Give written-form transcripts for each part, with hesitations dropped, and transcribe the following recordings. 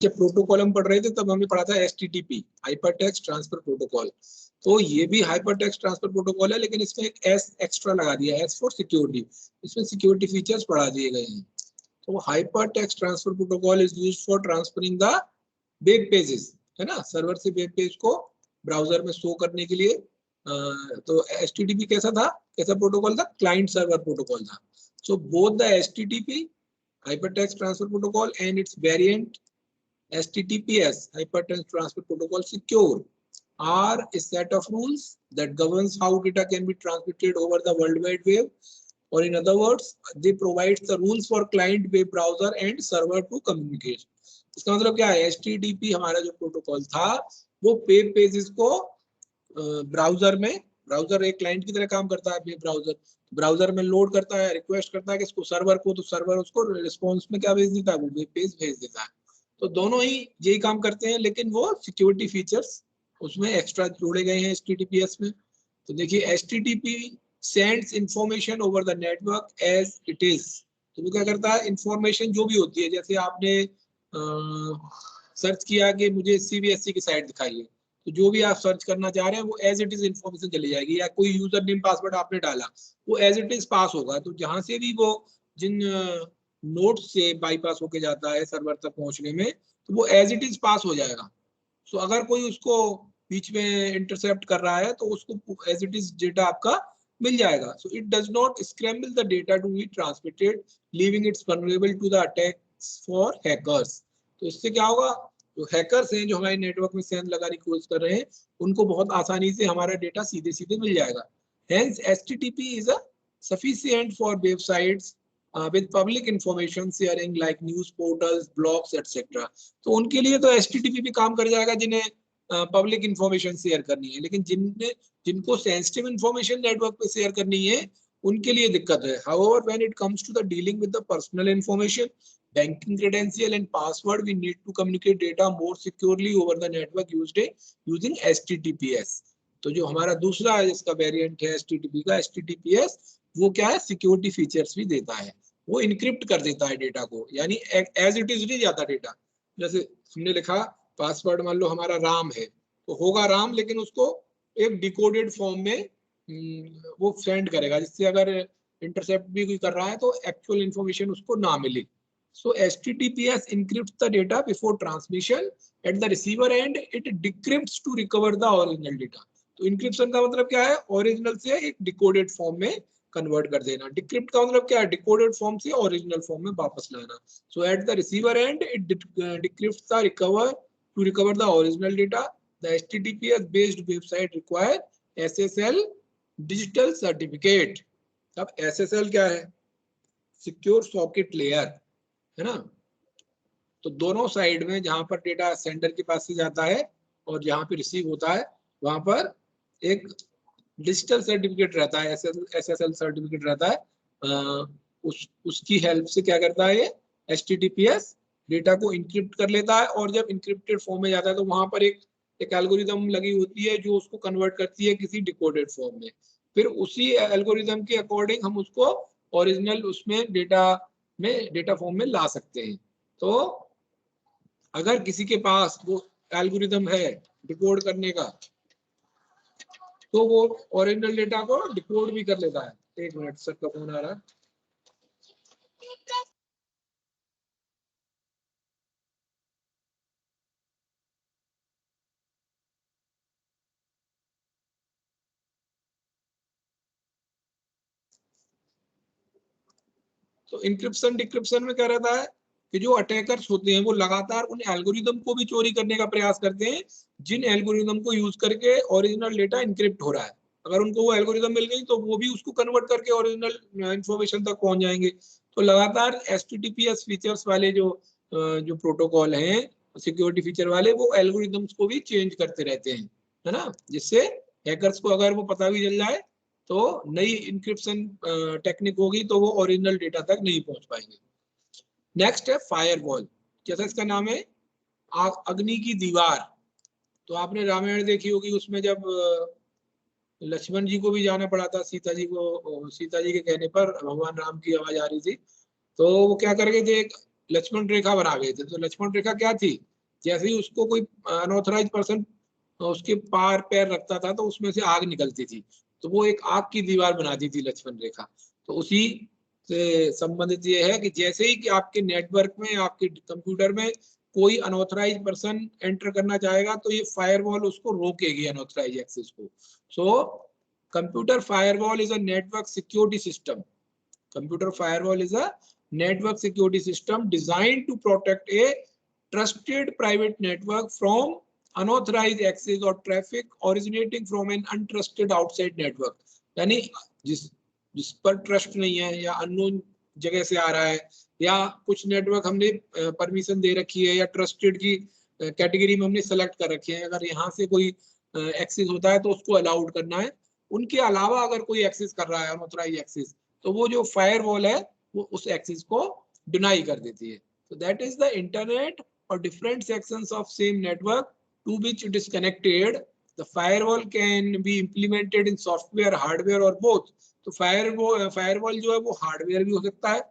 जब प्रोटोकॉल हम पढ़ रहे थे तब हमने पढ़ा था HTTP, hyper text transfer protocol. तो ये भी हाइपर टेक्स्ट ट्रांसफर प्रोटोकॉल है, लेकिन इसमें एक एस एक्स्ट्रा लगा दिया है, एस फॉर सिक्योरिटी। इसमें सिक्योरिटी फीचर्स बढ़ा दिए गए हैं। तो hyper text transfer protocol is used for transferring the web pages, है ना, सर्वर से वेब पेज को ब्राउजर में शो करने के लिए। तो HTTP कैसा था, कैसा प्रोटोकॉल था, क्लाइंट सर्वर प्रोटोकॉल था। So both the HTTP, hypertext transfer protocol, and its variant HTTPS, hypertext transfer protocol secure, are a set of rules that governs how data can be transmitted over the World Wide Web, or in other words, they provide the rules for client, web browser and server to communicate. इसका मतलब क्या है, HTTP हमारा जो protocol था वो web pages को browser में, ब्राउजर एक क्लाइंट की तरह काम करता है, वेब ब्राउजर ब्राउजर में लोड करता है, रिक्वेस्ट करता है कि इसको सर्वर को, तो सर्वर उसको रिस्पॉन्स में क्या भेज देता है, वो वेब पेज भेज देता है। तो दोनों ही यही काम करते हैं, लेकिन वो सिक्योरिटी फीचर्स उसमें एक्स्ट्रा जोड़े गए हैं HTTPS में। तो देखिए HTTP sends information over the network as it is. तो वो क्या करता है, इंफॉर्मेशन जो भी होती है, जैसे आपने सर्च किया कि मुझे CBSE की साइट दिखाइए, तो जो भी आप सर्च करना चाह रहे हैं वो एज इट इज इन्फॉर्मेशन चली जाएगी, या कोई यूजर नेम पासवर्ड आपने डाला वो एज इट इज पास होगा। तो जहां से भी वो जिन नोड से बाईपास होके जाता है सर्वर तक पहुंचने में, तो वो एज इट इज पास हो जाएगा। सो अगर कोई उसको बीच में इंटरसेप्ट कर रहा है तो उसको एज इट इज डेटा आपका मिल जाएगा। So it does not scramble the data to be transmitted, leaving its vulnerable to the attacks for hackers. तो इससे क्या होगा, जो हैकर्स हैं जो हमारे नेटवर्क में सेंध लगाने की कोशिश कर रहे हैं, उनको बहुत आसानी से हमारा डेटा सीधे सीधे मिल जाएगा। Hence, HTTP is a sufficient for websites with public information sharing like news portals, blogs, etc. तो उनके लिए तो HTTP भी काम कर जाएगा जिन्हें पब्लिक इंफॉर्मेशन शेयर करनी है, लेकिन जिनको सेंसिटिव इंफॉर्मेशन नेटवर्क पे शेयर करनी है उनके लिए दिक्कत है। However, when it comes to the dealing with the personal information, banking credential and password, we need to communicate data more securely over the network using HTTPS. तो जो हमारा दूसरा इसका वेरिएंट है HTTP का, HTTPS, वो क्या है, सिक्योरिटी फीचर्स भी देता है। वो इनक्रिप्ट कर देता है डेटा को, यानी एज इट इज नहीं जाता डेटा। जैसे हमने लिखा पासवर्ड, मान लो हमारा राम है, तो होगा राम, लेकिन उसको एक डिकोडेड फॉर्म में वो सेंड करेगा, जिससे अगर इंटरसेप्ट भी कोई कर रहा है तो एक्चुअल इंफॉर्मेशन उसको ना मिले। So HTTPS encrypts the data before transmission. At the receiver end, it decrypts to recover the original data. तो इंक्रिप्शन का मतलब क्या है, ओरिजिनल से एक डिकोडेड फॉर्म में कन्वर्ट कर देना। डिक्रिप्ट का मतलब क्या है, डिकोडेड फॉर्म से ओरिजिनल फॉर्म में वापस लाना। So at the receiver end it decrypts the recover to recover the original data. The HTTPS based website require SSL digital certificate. अब SSL क्या है, सिक्योर सॉकेट लेयर, है ना। तो दोनों साइड में, जहां पर डेटा सेंडर के पास से जाता है और जहां पे रिसीव होता है, वहां पर एक डिजिटल सर्टिफिकेट रहता है, SSL सर्टिफिकेट रहता है। उसकी हेल्प से क्या करता है ये HTTPS, डेटा को इंक्रिप्ट कर लेता है, और जब इंक्रिप्टेड फॉर्म में जाता है तो वहां पर एक एल्गोरिदम लगी होती है जो उसको कन्वर्ट करती है किसी डिकोडेड फॉर्म में। फिर उसी एल्गोरिदम के अकॉर्डिंग हम उसको ओरिजिनल उसमें डेटा फॉर्म में ला सकते हैं। तो अगर किसी के पास वो एल्गोरिदम है डिकोड करने का, तो वो ओरिजिनल डेटा को डिकोड भी कर लेता है। एक मिनट, सर का फोन आ रहा है। तो इंक्रिप्शन डिक्रिप्शन में क्या रहता है कि जो अटैकर्स होते हैं वो लगातार उन एल्गोरिदम को भी चोरी करने का प्रयास करते हैं जिन एल्गोरिदम को यूज करके ओरिजिनल डेटा इंक्रिप्ट हो रहा है। अगर उनको वो एल्गोरिदम मिल गई तो वो भी उसको कन्वर्ट करके ओरिजिनल इंफॉर्मेशन तक पहुंच जाएंगे। तो लगातार HTTPS फीचर्स वाले जो प्रोटोकॉल हैं, सिक्योरिटी फीचर वाले, वो एल्गोरिदम्स को भी चेंज करते रहते हैं, है ना, जिससे हैकर्स को अगर वो पता भी चल जाए तो नई इंक्रिप्शन टेक्निक होगी तो वो ओरिजिनल डेटा तक नहीं पहुंच पाएंगे। नेक्स्ट है फायरवॉल। जैसा इसका नाम है, अग्नि की दीवार। तो आपने रामायण देखी होगी, उसमें जब लक्ष्मण जी को भी जाना पड़ा था, सीता जी के कहने पर भगवान राम की आवाज आ रही थी, तो वो क्या कर गए थे, लक्ष्मण रेखा बना गए थे। तो लक्ष्मण रेखा क्या थी, जैसे ही उसको कोई अनऑथराइज पर्सन उसके पार पैर रखता था तो उसमें से आग निकलती थी, तो वो एक आग की दीवार बनाती थी लक्ष्मण रेखा। तो उसी से संबंधित ये है कि जैसे ही कि आपके नेटवर्क में, आपके कंप्यूटर में कोई अनऑथराइज पर्सन एंटर करना चाहेगा तो ये फायरवॉल उसको रोकेगी, अनऑथराइज एक्सेस को। So computer firewall is a network security system. Computer firewall is a network security system designed to protect a trusted private network from unauthorized access or traffic originating from an untrusted outside network। यानी जिस पर trust नहीं है या unknown जगह से आ रहा है, या कुछ नेटवर्क हमने परमिशन दे रखी है या ट्रस्टेड की कैटेगरी में हमने सेलेक्ट कर रखी है, अगर यहाँ से कोई एक्सेस होता है तो उसको अलाउड करना है। उनके अलावा अगर कोई एक्सेस कर रहा है अनऑथराइज एक्सेस, तो वो जो फायरवॉल है वो उस एक्सेस को डिनाई कर देती है। तो दैट इज द इंटरनेट और different sections of same network to which it is connected. The firewall can be implemented in software, hardware और बोथ। तो फायरवॉल जो है वो हार्डवेयर भी हो सकता है,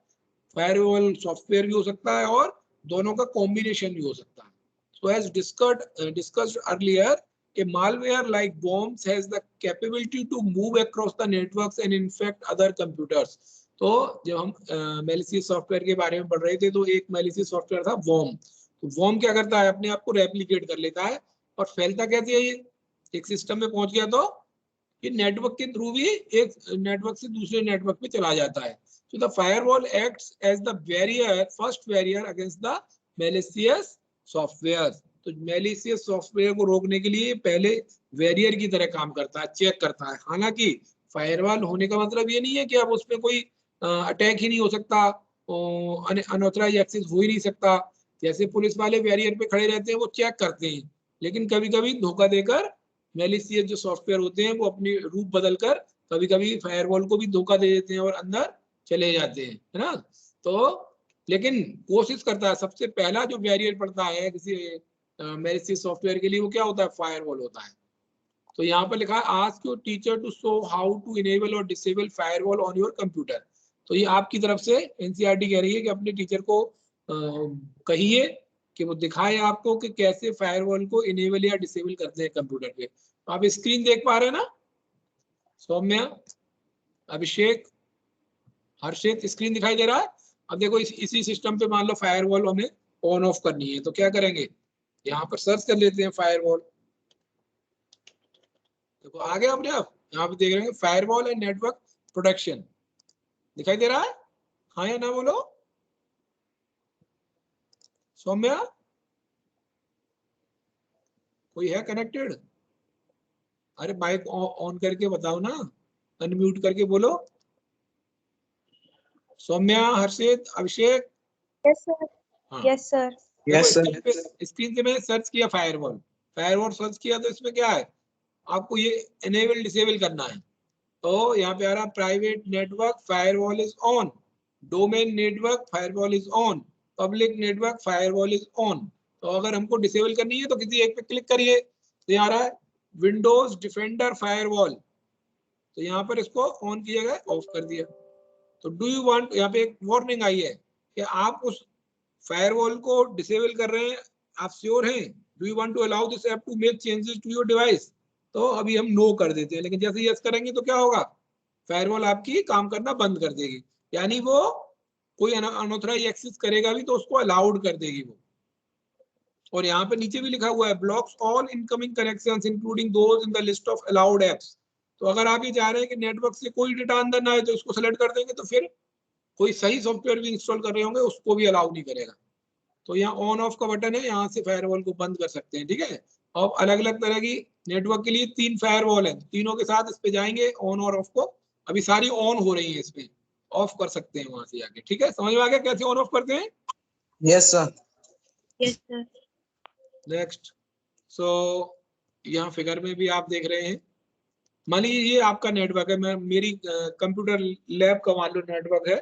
फायरवॉल सॉफ्टवेयर भी हो सकता है, और दोनों का कॉम्बिनेशन भी हो सकता है। So as discussed earlier, a malware like bombs has the capability to move across the networks and infect other computers। तो जब हम मैलिशियस सॉफ्टवेयर के बारे में पढ़ रहे थे तो एक मैलिशियस सॉफ्टवेयर था वॉर्म। तो वॉर्म क्या करता है, अपने आप को रेप्लिकेट कर लेता है और फैलता कैसे है, ये एक सिस्टम में पहुंच गया तो ये नेटवर्क के थ्रू भी एक नेटवर्क से दूसरे नेटवर्क पे चला जाता है। So the firewall acts as the first barrier against the malicious software. तो मैलिशियस सॉफ्टवेयर को रोकने के लिए पहले वेरियर की तरह काम करता है, चेक करता है। हालांकि फायरवॉल होने का मतलब ये नहीं है कि अब उसमें कोई अटैक ही नहीं हो सकता, अनऑथराइज एक्सेस हो ही नहीं सकता। जैसे पुलिस वाले बैरियर पे खड़े रहते हैं, वो चेक करते हैं, लेकिन कभी कभी धोखा देकर मैलिशियस जो सॉफ्टवेयर होते हैं वो अपनी रूप बदलकर कभी कभी फायरवॉल को भी धोखा दे देते हैं और अंदर चले जाते हैं, है ना। तो लेकिन कोशिश करता है, सबसे पहला जो बैरियर पड़ता है किसी मैलिशियस सॉफ्टवेयर के लिए वो क्या होता है, फायरवॉल होता है। तो यहाँ पर लिखा है ask your teacher to show how to enable or disable firewall on your computer. तो ये आपकी तरफ से एनसीईआरटी कह रही है कि अपने टीचर को कहिए कि वो दिखाए आपको कि कैसे फायरवॉल को इनेबल या डिसेबल करते हैं कंप्यूटर पे। तो आप स्क्रीन देख पा रहे हैं ना, सौम्या, अभिषेक, हर्षित, स्क्रीन दिखाई दे रहा है। अब देखो इसी सिस्टम पे मान लो फायरवॉल हमें ऑन ऑफ करनी है, तो क्या करेंगे, यहाँ पर सर्च कर लेते हैं फायरवॉल। देखो आ गया अपने आप, यहाँ पे देख रहे हैं फायरवॉल एंड नेटवर्क प्रोटेक्शन, दिखाई दे रहा है, हाँ या ना बोलो सौम्या, कोई है कनेक्टेड? अरे माइक ऑन करके बताओ ना, अनम्यूट करके बोलो। सौम्या, हर्षित, अभिषेक। Yes sir. हाँ यस सर। देखो स्क्रीन से मैंने सर्च किया फायरवॉल, फायरवॉल सर्च किया तो इसमें क्या है, आपको ये इनेबल डिसेबल करना है। तो यहाँ पे आ रहा private network firewall is on, domain network firewall is on, public network firewall is on. तो अगर हमको डिसेबल करनी है तो किसी एक पे क्लिक करिए, तो यहाँ आ रहा है विंडोज डिफेंडर फायरवॉल। तो यहाँ पर इसको ऑन किया गया, ऑफ कर दिया। तो डू यू वांट, यहाँ पे एक वार्निंग आई है कि आप उस फायरवॉल को डिसेबल कर रहे हैं, आप श्योर हैं, do you want to allow this app to make changes to your device. तो अभी हम नो कर देते हैं, लेकिन जैसे यस करेंगे तो क्या होगा, फायरवॉल आपकी काम करना बंद कर देगी, यानी वो कोई अनऑथराइज एक्सेस करेगा भी तो उसको अलाउड कर देगी वो। और यहाँ पे नीचे भी लिखा हुआ है blocks all incoming connections including those in the list of allowed apps. तो अगर आप ये चाह रहे हैं कि नेटवर्क से कोई डेटा अंदर ना आए तो इसको सेलेक्ट कर देंगे, तो फिर कोई सही सॉफ्टवेयर भी इंस्टॉल कर रहे होंगे उसको भी अलाउ नहीं करेगा। तो यहाँ ऑन ऑफ का बटन है, यहाँ से फायरवॉल को बंद कर सकते हैं, ठीक है। और अलग अलग तरह की नेटवर्क के लिए 3 फायरवॉल है, तीनों के साथ इस पे जाएंगे ऑन और ऑफ को। अभी सारी ऑन हो रही है, इसमें ऑफ कर सकते हैं वहां से जाके, ठीक है। समझ में आ गया कैसे ऑन ऑफ करते हैं? Yes sir. Yes sir. Next, so यहाँ फिगर में भी आप देख रहे हैं, मान लीजिए ये आपका नेटवर्क है, मैं मेरी कंप्यूटर लैब का मान लो नेटवर्क है,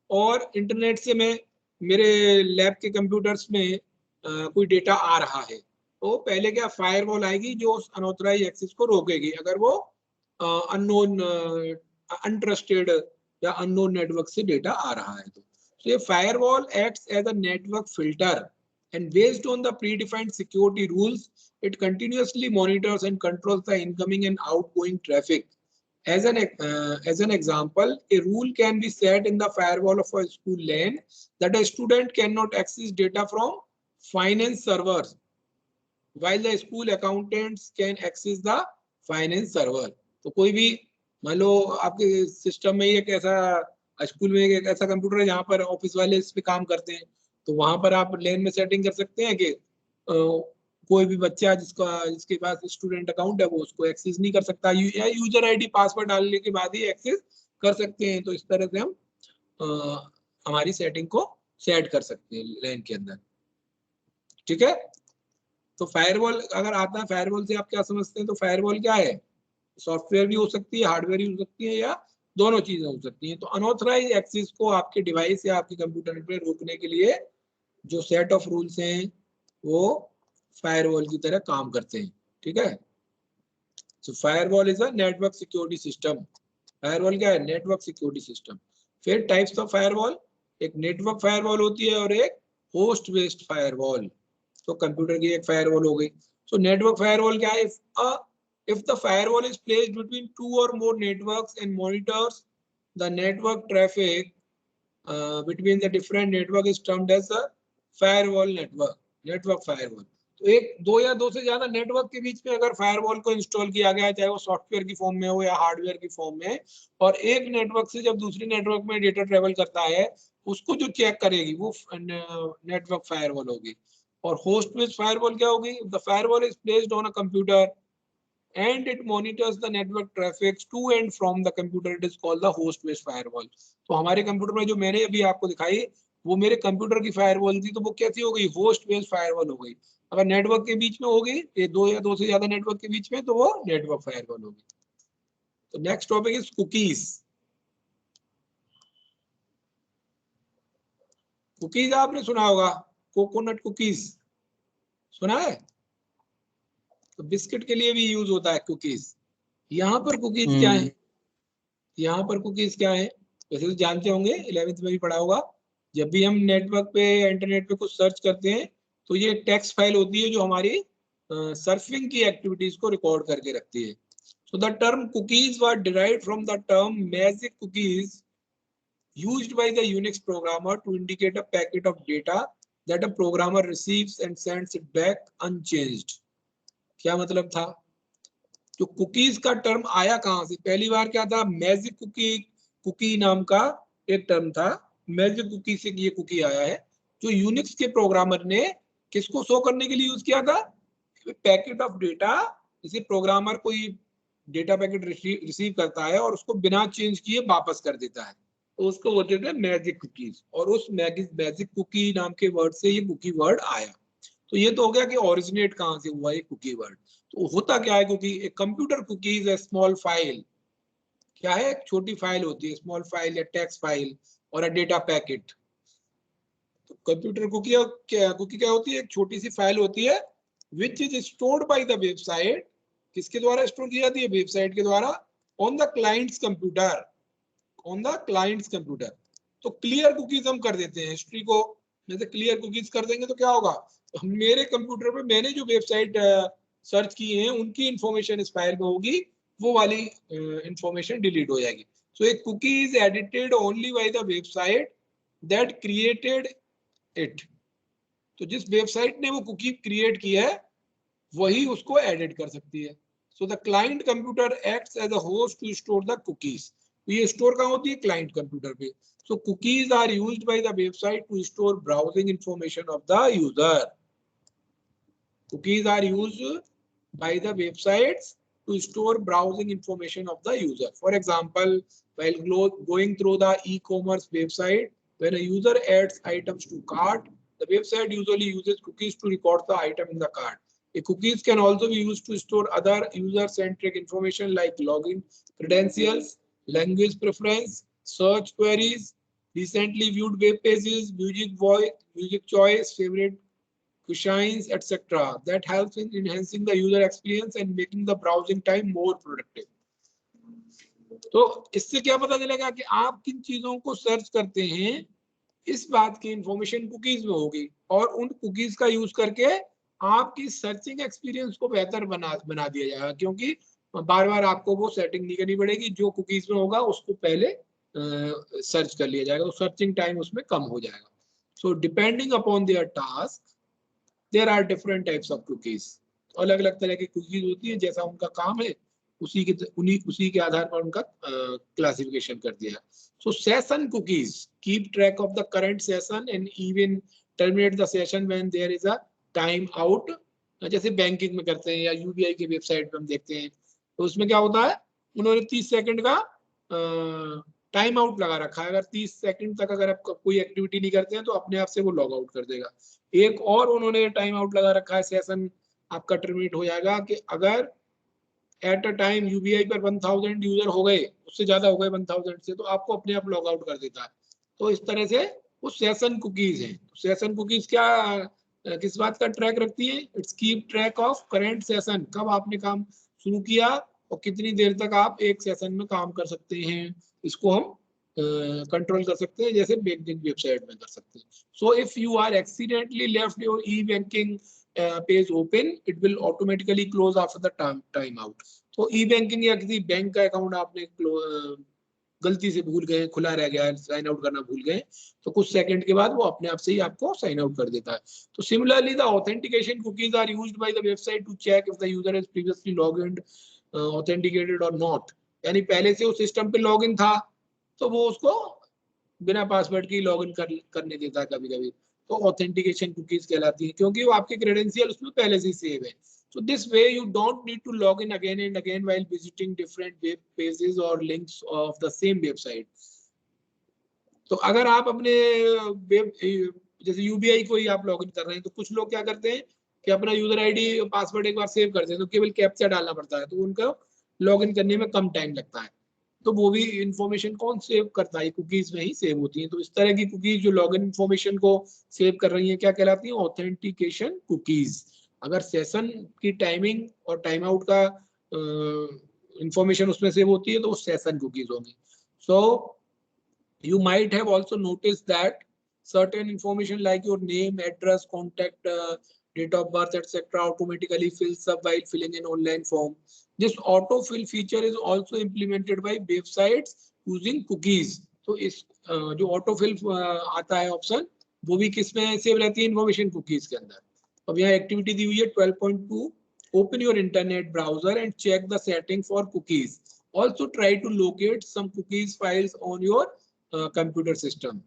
और इंटरनेट से मैं मेरे लैब के कंप्यूटर्स में कोई डेटा आ रहा है। तो पहले क्या, फायरवॉल आएगी जो उस अनऑथराइज एक्सेस को रोकेगी अगर वो अननोन अनट्रस्टेड या अननोन नेटवर्क से डेटा आ रहा है। तो So a firewall acts as a network filter, and based on the predefined security rules, it continuously monitors and controls the incoming and outgoing traffic. As an example, a rule can be set in the firewall of a school LAN that a student cannot access data from finance servers, while the school accountants can access the finance server. तो कोई भी मान लो आपके system में एक ऐसा school में एक ऐसा कंप्यूटर है जहाँ पर ऑफिस वाले इस पे काम करते हैं, तो वहां पर आप लेन में सेटिंग कर सकते हैं कि कोई भी बच्चा जिसके पास स्टूडेंट अकाउंट है वो उसको एक्सेस नहीं कर सकता, या यूजर आईडी पासवर्ड डालने के बाद ही एक्सेस कर सकते हैं। तो इस तरह से हम हमारी सेटिंग को सेट कर सकते हैं लेन के अंदर। ठीक है, तो फायरवॉल अगर आता है, फायरवॉल से आप क्या समझते हैं? तो फायरवॉल क्या है? सॉफ्टवेयर भी हो सकती है, हार्डवेयर भी हो सकती है, या दोनों चीजें हो सकती हैं। तो अनऑथराइज एक्सेस को आपके डिवाइस या आपके कंप्यूटर पे रोकने के लिए जो सेट ऑफ रूल्स हैं वो फायरवॉल की तरह काम करते हैं। ठीक है, so firewall is a network security system. Firewall क्या है? Network security system. फिर टाइप्स ऑफ फायरवॉल, एक नेटवर्क फायरवॉल होती है और एक होस्ट बेस्ड फायरवॉल। तो कंप्यूटर की एक फायरवॉल हो गई। सो नेटवर्क फायरवॉल क्या है? If the firewall is placed between two or more networks and monitors the network traffic between the different network is termed as a firewall network, network firewall। तो एक दो या दो से ज्यादा नेटवर्क के बीच में अगर फायरवॉल को इंस्टॉल किया गया है, चाहे वो सॉफ्टवेयर की फॉर्म में हो या हार्डवेयर की फॉर्म में, और एक नेटवर्क से जब दूसरी नेटवर्क में डेटा ट्रेवल करता है, उसको जो चेक करेगी वो नेटवर्क फायरवॉल होगी। और होस्ट बेस्ड फायरवॉल क्या होगी? The firewall is placed on a computer and it monitors the network traffic to and from the computer. It is called the host based firewall। तो हमारे computer में जो मैंने अभी आपको दिखाई वो मेरे कंप्यूटर की फायरवॉल थी, तो वो कैसी हो गई? होस्ट बेस्ड फायरवॉल हो गई। अगर नेटवर्क के बीच में हो गई, ये दो या दो से ज्यादा नेटवर्क के बीच में, तो वो नेटवर्क फायरवॉल होगी। तो next topic is cookies. Cookies आपने सुना होगा, कोकोनट कुकीज सुना है? तो बिस्किट के लिए भी यूज होता है कुकीज। यहाँ पर कुकीज क्या है? यहाँ पर कुकीज क्या है? वैसे तो जानते होंगे, 11th में भी पढ़ा होगा। जब भी हम नेटवर्क पे इंटरनेट पे कुछ सर्च करते हैं तो ये टेक्स्ट फाइल होती है जो हमारी सर्फिंग की एक्टिविटीज को रिकॉर्ड करके रखती है। So the term cookies was derived from the term magic cookies used by the Unix programmer to indicate a packet of data that a programmer receives and sends it back unchanged। क्या मतलब था? जो cookies का term आया कहां से? पहली बार क्या था? मैजिक कुकी नाम का एक टर्म था, मैजिक कुकी से ये कुकी आया है, जो यूनिक्स के प्रोग्रामर ने किसको शो करने के लिए यूज किया था? Packet of data. जैसे प्रोग्रामर कोई डेटा पैकेट रिसीव करता है और उसको बिना चेंज किए वापस कर देता है, तो उसको बोलते थे मैजिक कुकीज। और उस मैजिक कुकी नाम के वर्ड से ये कुकी वर्ड आया। तो ये तो हो गया कि ओरिजिनेट कहां से हुआ ये कुकी वर्ड। तो होता क्या है? क्योंकि एक computer cookie is a small file. क्या है? एक छोटी फाइल होती है, स्मॉल फाइल या टेक्स्ट फाइल और अ डेटा पैकेट। तो कंप्यूटर कुकी क्या होती है? एक छोटी सी फाइल होती है which is stored by the website. किसके द्वारा स्टोर की जाती है? वेबसाइट के द्वारा। On the client's computer, on the client's computer. तो क्लियर कुकीज हम कर देते हैं हिस्ट्री को, जैसे क्लियर कुकीज कर देंगे तो क्या होगा? तो मेरे कंप्यूटर पे मैंने जो वेबसाइट सर्च की है उनकी इंफॉर्मेशन इस फाइल में होगी, वो वाली इंफॉर्मेशन डिलीट हो जाएगी। सो एक cookie is edited only by the website that created it. तो जिस वेबसाइट ने वो कुकी क्रिएट की है वही उसको एडिट कर सकती है। So the client computer acts as a host to store the cookies. तो ये स्टोर कहाँ होती है? क्लाइंट कंप्यूटर पे। So cookies are used by the website to store browsing information of the user. Cookies are used by the websites to store browsing information of the user. For example, while going through the e-commerce website, when a user adds items to cart, the website usually uses cookies to record the item in the cart. Cookies can also be used to store other user-centric information like login credentials, language preference, search queries, recently viewed web pages, music choice, favorite cuisines, etc. That helps in enhancing the user experience and making the browsing time more productive. तो इससे क्या पता चलेगा कि आप किन चीजों को सर्च करते हैं इस बात की इंफॉर्मेशन कुकीज में होगी और उन कुकीज का यूज करके आपकी सर्चिंग एक्सपीरियंस को बेहतर बना दिया जाएगा, क्योंकि बार बार आपको वो सेटिंग नहीं करनी पड़ेगी, जो कुकीज में होगा उसको पहले सर्च कर लिया जाएगा, तो सर्चिंग टाइम उसमें कम हो जाएगा। So depending upon their task there are different types of cookies. अलग अलग तरह की कुकीज होती है, जैसा उनका काम है उसी के आधार पर उनका क्लासिफिकेशन कर दिया। So session cookies keep track of the current session and even terminate the session when there is a time out, जैसे बैंकिंग में करते हैं या यूबीआई की वेबसाइट पे हम देखते हैं, तो उसमें क्या होता है, उन्होंने 30 सेकंड का टाइम आउट लगा रखा है। अगर 30 सेकंड तक अगर आप कोई एक्टिविटी नहीं करते हैं तो अपने आप से वो लॉग आउट कर देगा। एक और उन्होंने टाइम आउट लगा रखा है, सेशन आपका टर्मिनेट हो जाएगा कि अगर एट अ टाइम यूबीआई पर 1000 यूजर हो गए, उससे ज्यादा हो गए 1000 से, तो आपको अपने आप लॉग आउट कर देता है। तो इस तरह से वो सेशन कुकीज हैं। सेशन कुकीज क्या किस बात का ट्रैक रखती है? It's keep track of current session, कब आपने काम शुरू किया और कितनी देर तक आप एक सेशन में काम कर सकते हैं, इसको हम कंट्रोल कर सकते हैं, जैसे बैंकिंग वेबसाइट में कर सकते हैं। So if you are accidentally left your e banking page open, it will automatically close after the time out. तो ई बैंकिंग या किसी बैंक का अकाउंट आपने गलती से भूल गए, खुला रह गया, साइन आउट करना भूल गए, तो कुछ सेकंड के बाद वो अपने आप से ही आपको साइन आउट कर देता है। तो similarly the authentication cookies are used by the website to check if the user has previously log in authenticated और नॉट, यानी पहले से उस सिस्टम पे लॉग इन था तो वो उसको बिना पासवर्ड की लॉग इन करने देता है कभी कभी, तो ऑथेंटिकेशन कुकीज कहलाती है, क्योंकि वो आपके क्रेडेंशियल उसमें पहले से ही सेव है। So this way you don't need to log in again and again while visiting different web pages or links of the same website. तो अगर आप अपने वेब जैसे यूबीआई को ही आप लॉगिन कर रहे हैं, तो कुछ लोग क्या करते हैं कि अपना यूजर आईडी पासवर्ड एक बार सेव करते हैं, तो केवल कैप्चा डालना पड़ता है, तो उनका लॉगिन करने में कम टाइम लगता है। तो वो भी इंफॉर्मेशन कौन सेव करता है? कुकीज में ही सेव होती है। तो इस तरह की कुकीज जो लॉगिन इंफॉर्मेशन को सेव कर रही है क्या कहलाती है? Authentication cookies. अगर सेशन की टाइमिंग और टाइम आउट का इंफॉर्मेशन उसमें सेव होती है तो वो सेशन कुकीज होंगी। सो you might have also noticed that certain information like your name, address, contact, date of birth, etc. automatically fills up while filling an online form. This autofill feature is also implemented by websites using cookies. तो इस जो autofill आता है option, वो भी किस में save रहती है? इन्फॉर्मेशन कुकीज के अंदर। अब यहाँ एक्टिविटी दी हुई है 12.2, open your internet browser and check the setting for cookies. Also try to locate some cookies files on your computer system.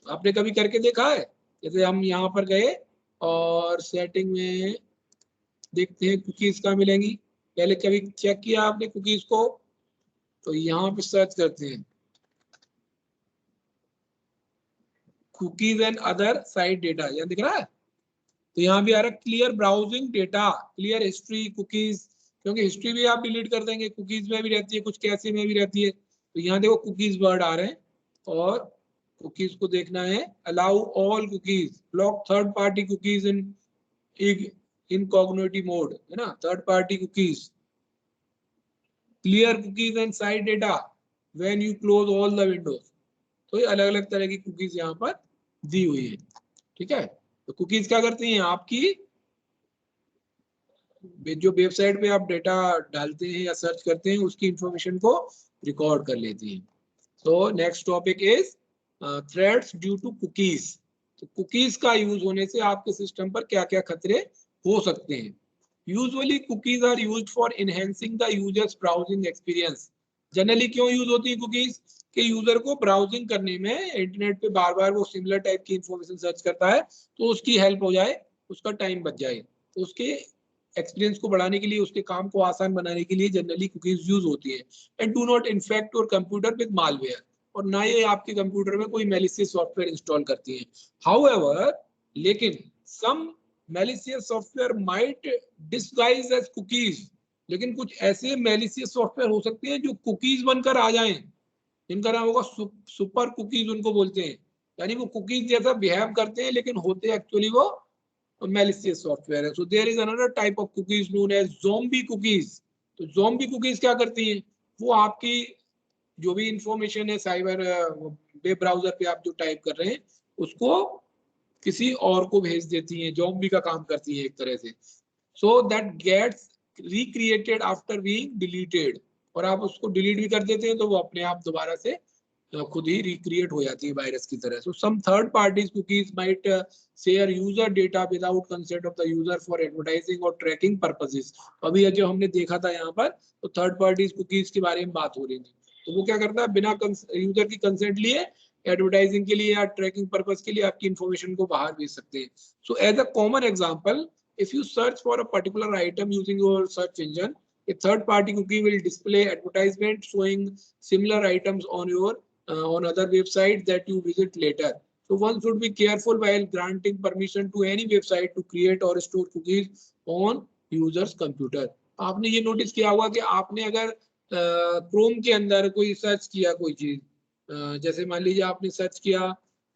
आपने कभी करके देखा है? जैसे हम यहाँ पर गए और सेटिंग में देखते हैं कुकीज कहाँ मिलेंगी। पहले कभी चेक किया आपने कुकीज को? तो यहाँ पे सर्च करते हैं cookies and other site data, यहाँ दिख रहा है। तो यहाँ भी आ रहा है clear browsing data, clear history cookies, क्योंकि हिस्ट्री भी आप डिलीट कर देंगे, कुकीज में भी रहती है, कुछ कैसे में भी रहती है। तो यहाँ देखो कुकीज वर्ड आ रहे हैं और कुकीज को देखना है। Allow all cookies, block third party cookies in incognitive mode, है ना, third party cookies, clear cookies and site data when you close all the windows. तो ये अलग अलग तरह की कुकीज यहाँ पर दी हुई है। ठीक है, तो कुकीज क्या करती हैं? आपकी जो वेबसाइट पे आप डेटा डालते हैं या सर्च करते हैं उसकी इंफॉर्मेशन को रिकॉर्ड कर लेती हैं। So next topic is threats due to cookies. तो कुकीज का यूज होने से आपके सिस्टम पर क्या क्या खतरे हो सकते हैं? Usually cookies are used for enhancing the user's browsing experience. Generally क्यों यूज होती है कुकीज? कि यूजर को ब्राउजिंग करने में इंटरनेट पे बार बार वो सिमिलर टाइप की इंफॉर्मेशन सर्च करता है, तो उसकी हेल्प हो जाए, उसका टाइम बच जाए, तो उसके एक्सपीरियंस को बढ़ाने के लिए, उसके काम को आसान बनाने के लिए जनरली कुकीज यूज होती है। And do not infect your computer with malware, और ना ये आपके कंप्यूटर में कोई मैलिशियस सॉफ्टवेयर इंस्टॉल करती है। हाउएवर, लेकिन some malicious software might disguise as cookies, लेकिन कुछ ऐसे मैलिशियस सॉफ्टवेयर हो सकते हैं जो कुकीज बनकर आ जाएं। इनका नाम होगा सुपर कुकीज, उनको बोलते हैं। यानी वो कुकीज जैसा बिहेव करते हैं लेकिन होते एक्चुअली वो मैलिशियस सॉफ्टवेयर है। So there is another type of cookies known as zombie cookies. तो ज़ॉम्बी कुकीज क्या करती हैं? वो आपकी जो भी इंफॉर्मेशन है साइबर वेब ब्राउजर पे आप जो टाइप कर रहे हैं उसको किसी और को भेज देती हैं, ज़ॉम्बी का काम करती हैं एक तरह से। So that gets recreated after being deleted, और आप उसको डिलीट भी कर देते हैं तो वो अपने आप दोबारा से खुद ही रिक्रिएट हो जाती है वायरस की तरह। So some third parties cookies might share user data without consent of the user for advertising और ट्रैकिंग पर्पसेस। अभी ये जो हमने देखा था यहाँ पर, तो थर्ड पार्टीज कुकीज के बारे में बात हो रही थी। तो वो क्या करता है, बिना यूजर की कंसेंट लिए एडवर्टाइजिंग के लिए या ट्रैकिंग पर्पस के लिए आपकी इंफॉर्मेशन को बाहर भेज सकते हैं। So as a common example, if you search for a particular item using your search engine, a third party cookie will display advertisement showing similar items on your on other websites that you visit later. So one should be careful while granting permission to any website to create or store cookies on users computer. आपने ये notice किया होगा कि आपने अगर Chrome के अंदर कोई सर्च किया कोई चीज, जैसे मान लीजिए आपने सर्च किया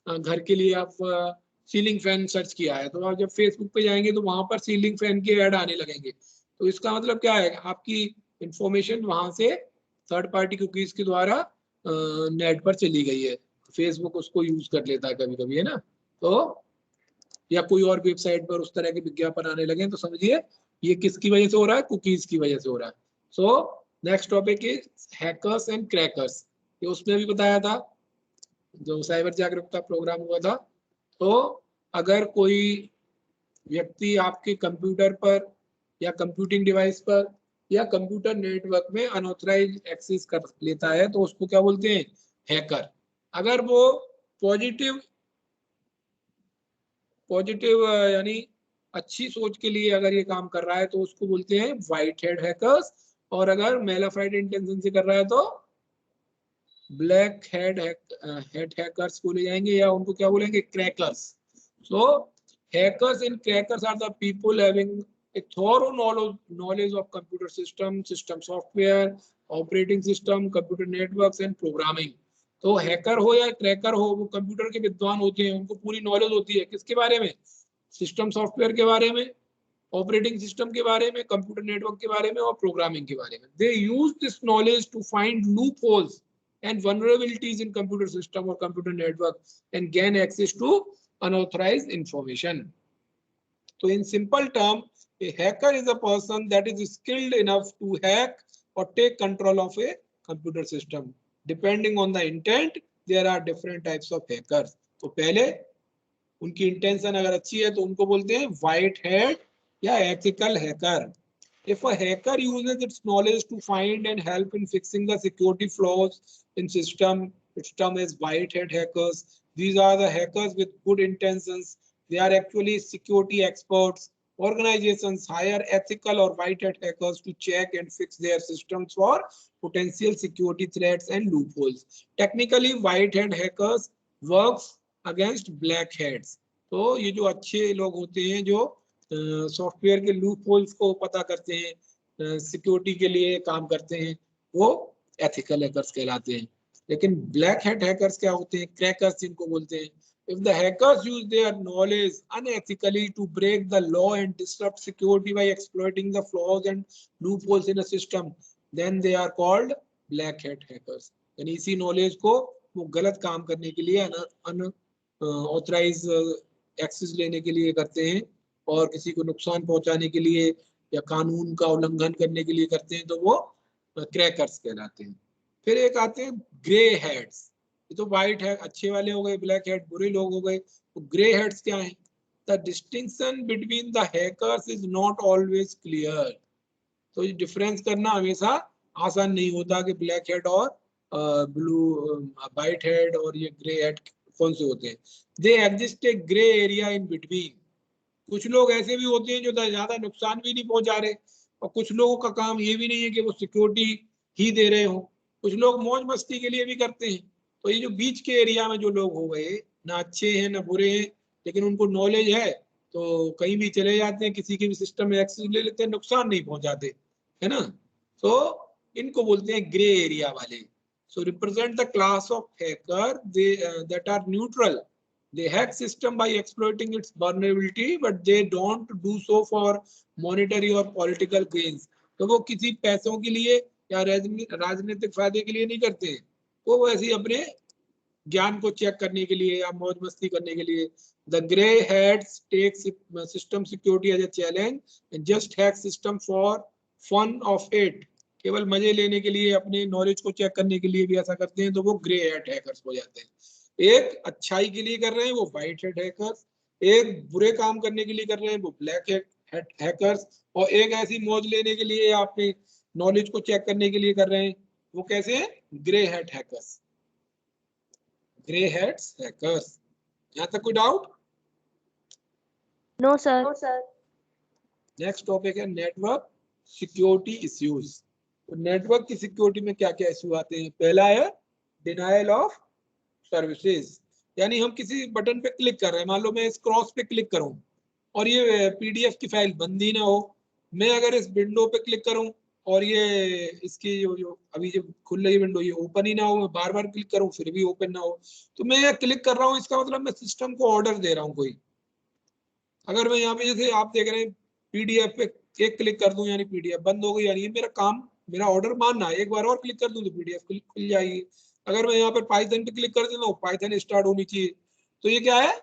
घर के लिए, आप सीलिंग फैन सर्च किया है, तो आप जब फेसबुक पे जाएंगे तो वहां पर सीलिंग फैन के ऐड आने लगेंगे। तो इसका मतलब क्या है, आपकी इंफॉर्मेशन वहां से थर्ड पार्टी कुकीज के द्वारा नेट पर चली गई है। फेसबुक उसको यूज कर लेता है कभी कभी, है ना। तो या कोई और वेबसाइट पर उस तरह के विज्ञापन आने लगे तो समझिए ये किसकी वजह से हो रहा है, कुकीज की वजह से हो रहा है। सो next topic is hackers and crackers. ये उसमें भी बताया था जो साइबर जागरूकता प्रोग्राम हुआ था। तो अगर कोई व्यक्ति आपके कंप्यूटर पर या कंप्यूटिंग डिवाइस पर या कंप्यूटर नेटवर्क में अनऑथराइज एक्सेस कर लेता है तो उसको क्या बोलते हैं, हैकर। अगर वो पॉजिटिव यानी अच्छी सोच के लिए अगर ये काम कर रहा है तो उसको बोलते हैं व्हाइट हेड हैकर्स, और अगर मेलाफाइड इंटेंशन से कर रहा है तो ब्लैक हेड हैकर्स बोले जाएंगे, या उनको क्या बोलेंगे, crackers. So hackers and crackers are the people having a thorough knowledge of computer system software, operating system, computer networks and programming. तो हैकर हो या क्रैकर हो, वो कंप्यूटर के विद्वान होते हैं, उनको पूरी नॉलेज होती है किसके बारे में, सिस्टम सॉफ्टवेयर के बारे में, ऑपरेटिंग सिस्टम के बारे में, कंप्यूटर नेटवर्क के बारे में और प्रोग्रामिंग के बारे में। They use this knowledge to find loopholes and vulnerabilities in computer system or computer network and gain access to unauthorized information. So in simple term, a hacker is a person that is skilled enough to hack or take control of a computer system. Depending on the intent, there are different types of hackers. तो पहले उनकी intention अगर अच्छी है तो उनको बोलते हैं व्हाइट हैट या ethical hacker. If a hacker uses its knowledge to find and help in fixing the security flaws in system, it's termed as white hat hackers. These are the hackers with good intentions. They are actually security experts. Organizations hire ethical or white hat hackers to check and fix their systems for potential security threats and loopholes. Technically, white hat hackers works against black hats. तो ये जो अच्छे लोग होते हैं जो software के loop holes को पता करते हैं, सिक्योरिटी के लिए काम करते हैं, वो एथिकल हैकर्स कहलाते हैं। लेकिन ब्लैक हैट हैकर्स क्या होते हैं, क्रैकर्स जिनको बोलते हैं। If the hackers use their knowledge unethically to break the law and disrupt security by exploiting the flaws and loopholes in a system, then they are called black hat hackers. यानी इसी knowledge को वो गलत काम करने के लिए, unauthorized access लेने के लिए करते हैं और किसी को नुकसान पहुंचाने के लिए या कानून का उल्लंघन करने के लिए करते हैं, तो वो क्रैकर्स कहलाते हैं। फिर एक आते हैं ग्रे हेड्स। ये तो व्हाइट है अच्छे वाले हो गए, ब्लैक हेड बुरे लोग हो गए। तो ग्रे हेड्स क्या है, the distinction between the hackers is not always clear. तो ये डिफरेंस करना हमेशा आसान नहीं होता कि ब्लैक हेड और ब्लू व्हाइट हेड और ये ग्रे हेड कौन से होते हैं। They exist A grey area in between. कुछ लोग ऐसे भी होते हैं जो ज्यादा नुकसान भी नहीं पहुंचा रहे, और कुछ लोगों का काम ये भी नहीं है कि वो सिक्योरिटी ही दे रहे हो, कुछ लोग मौज मस्ती के लिए भी करते हैं। तो ये जो बीच के एरिया में जो लोग हो गए, ना अच्छे हैं ना बुरे हैं, लेकिन उनको नॉलेज है तो कहीं भी चले जाते हैं, किसी के भी सिस्टम में एक्सेस ले लेते हैं, नुकसान नहीं पहुंचाते, है ना। तो इनको बोलते हैं ग्रे एरिया वाले। So represent the class of hacker that are neutral. They hack system by exploiting its vulnerability, but they don't do so for monetary or political gains. तो वो किसी पैसों के लिए या राजनीतिक फायदे के लिए नहीं करते हैं, वो ऐसे ही अपने ज्ञान को चेक करने के लिए या मौज मस्ती करने के लिए। The grey heads take system security as a challenge and just hack system for fun of it. केवल मजे लेने के लिए, अपने नॉलेज को चेक करने के लिए भी ऐसा करते हैं, तो वो ग्रे हेड हैकर्स हो जाते हैं। एक अच्छाई के लिए कर रहे हैं वो व्हाइट हेड हैकर्स, एक बुरे काम करने के लिए कर रहे हैं वो ब्लैक हेड हैकर्स, और एक ऐसी मौज लेने के लिए या अपने नॉलेज को चेक करने के लिए कर रहे हैं, वो कैसे हैं? Grey head hackers, grey heads hackers. यहाँ तक कोई doubt? No, sir. No, sir. Next topic है नेटवर्क सिक्योरिटी इश्यूज। तो नेटवर्क की सिक्योरिटी में क्या क्या इश्यू आते हैं? पहला है डिनायल ऑफ सर्विसेज, यानी हम किसी बटन पे क्लिक कर रहे हैं, मान लो मैं इस क्रॉस पे क्लिक करूं और ये पीडीएफ की फाइल बंद ही ना हो, मैं अगर इस विंडो पे क्लिक करूं और ये इसकी जो अभी जो खुल रही विंडो ये ओपन ही ना हो, मैं बार बार क्लिक करूं फिर भी ओपन ना हो, तो मैं ये क्लिक कर रहा हूं, इसका मतलब मैं सिस्टम को ऑर्डर दे रहा हूं कोई। अगर मैं यहाँ पे जैसे आप देख रहे हैं पीडीएफ पे एक क्लिक कर दूं यानी पीडीएफ बंद हो गई, यानी ये मेरा काम, मेरा ऑर्डर मानना है, एक बार और क्लिक कर दूं तो पीडीएफ खुल जाएगी। अगर मैं यहाँ पे पाइथन पे क्लिक कर देता हूँ, पाइथन स्टार्ट होनी चाहिए, तो ये क्या है?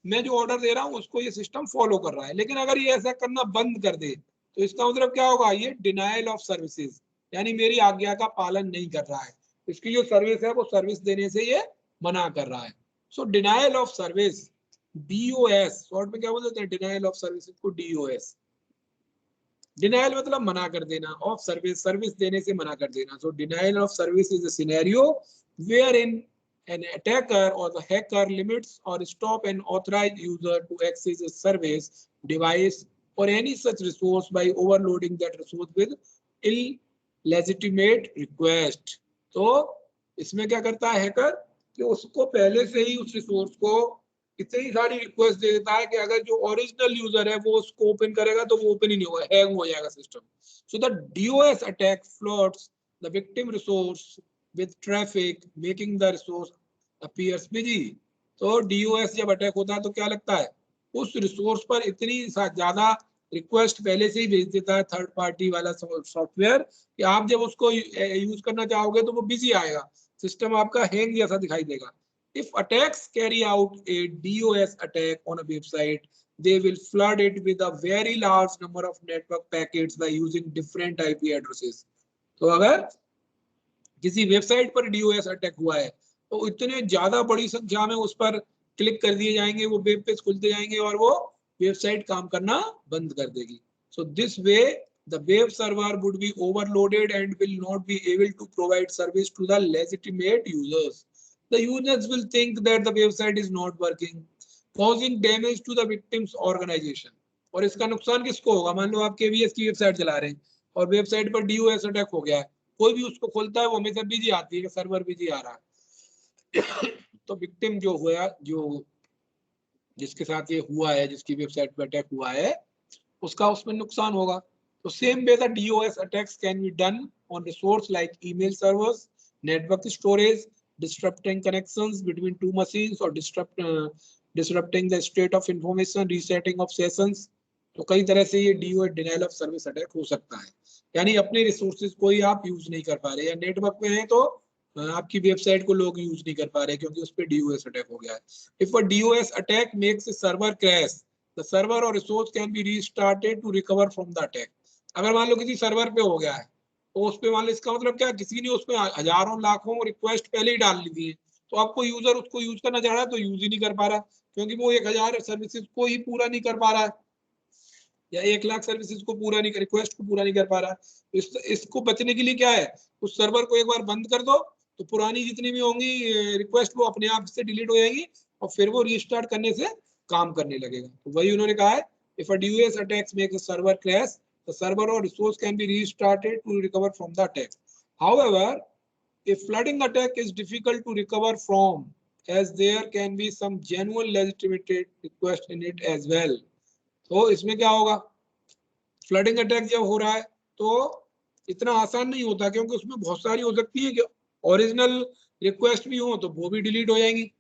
मैं जो ऑर्डर दे रहा हूँ उसको ये सिस्टम फॉलो कर रहा है। लेकिन अगर ये ऐसा करना बंद कर दे तो इसका मतलब क्या होगा? ये डिनायल ऑफ सर्विसेज, यानी मेरी आज्ञा का पालन नहीं कर रहा है, इसकी जो सर्विस है वो सर्विस देने से ये मना कर रहा है। So denial of service, DOS short में क्या बोलते हैं? डिनायल ऑफ सर्विसेज को डीओएस। डिनायल मतलब मना कर देना, ऑफ सर्विस सर्विस देने से मना कर देना। So denial of service is a scenario wherein an attacker or the hacker limits or stop an authorized user to access a service, device or any such resource by overloading that resource with illegitimate request। तो इसमें क्या करता है hacker कि उसको पहले से ही उस रिसोर्स को इतनी सारी रिक्वेस्ट दे देता है कि अगर जो ओरिजिनल यूजर है वो उसको ओपन करेगा तो वो ओपन ही नहीं होगा, हैंग हो जाएगा system. So the DOS attack floods the victim resource with traffic making the resource appears busy। तो DOS जब अटैक होता है तो क्या लगता है? उस रिसोर्स पर इतनी ज्यादा रिक्वेस्ट पहले से ही भेज देता है थर्ड पार्टी वाला सॉफ्टवेयर कि आप जब उसको यूज करना चाहोगे तो वो बिजी आएगा, सिस्टम आपका हैंग जैसा दिखाई देगा। If attacks carry out a DOS attack on a website, they will flood it with a very large number of network packets by using different IP addresses। तो अगर किसी वेबसाइट पर DOS attack हुआ है तो इतने ज्यादा बड़ी संख्या में उस पर क्लिक कर दिए जाएंगे, वो वेब पेज खुलते जाएंगे और वो वेबसाइट काम करना बंद कर देगी। So this way the web server would be overloaded and will not be able to provide service to the legitimate users. The users will think that the website is not working, causing damage to the victim's organisation. और इसका नुकसान किसको होगा? मान लो आप KVS की website चला रहे हैं और वेबसाइट पर डीओएस अटैक हो गया है, कोई भी उसको खोलता है वो हमेशा बिजी आती है कि सर्वर बिजी आ रहा है। तो विक्टिम जो हुआ, जो जिसके साथ ये हुआ है, जिसकी वेबसाइट पे अटैक हुआ है, उसका उसमें नुकसान होगा। तो same way the DOS attacks can be done on resource like email servers, network storage, disrupting connections between two machines or disrupting the state of information, resetting of sessions। तो कई तरह से ये DOS denial of service attack हो सकता है, यानी अपने रिसोर्सेज को ही आप यूज नहीं कर पा रहे, या नेटवर्क में है तो आपकी वेबसाइट को लोग यूज नहीं कर पा रहे क्योंकि उस पर डीओएस अटैक हो गया है। If a DOS attack makes a server crash, the server or resource can be restarted to recover from the attack। अगर मान लो किसी सर्वर पे हो गया है तो उस पे मान लो, इसका मतलब क्या, किसी ने उसमें हजारों लाखों रिक्वेस्ट पहले ही डाल ली थी, तो आपको यूजर उसको यूज करना चाह रहा है तो यूज ही नहीं कर पा रहा क्योंकि वो 1000 सर्विसेज को ही पूरा नहीं कर पा रहा है, या 1,00,000 सर्विसेज को पूरा नहीं, रिक्वेस्ट को पूरा नहीं कर पा रहा है। इसको बचने के लिए क्या है, उस सर्वर को एक बार बंद कर दो तो पुरानी जितनी भी होंगी रिक्वेस्ट वो अपने आप से डिलीट हो जाएंगी और फिर वो रीस्टार्ट करने से काम करने लगेगा। तो वही उन्होंने कहा है, if a DOS attacks make a server crash, the server or resource can be restarted to recover from the attack। However, a flooding attack is difficult to recover from as there can be some genuine legitimate request in it as well। तो इसमें क्या होगा, flooding attack जब हो रहा है तो इतना आसान नहीं होता क्योंकि उसमें बहुत सारी हो सकती है कि ओरिजिनल रिक्वेस्ट भी हो तो वो भी डिलीट हो जाएंगी।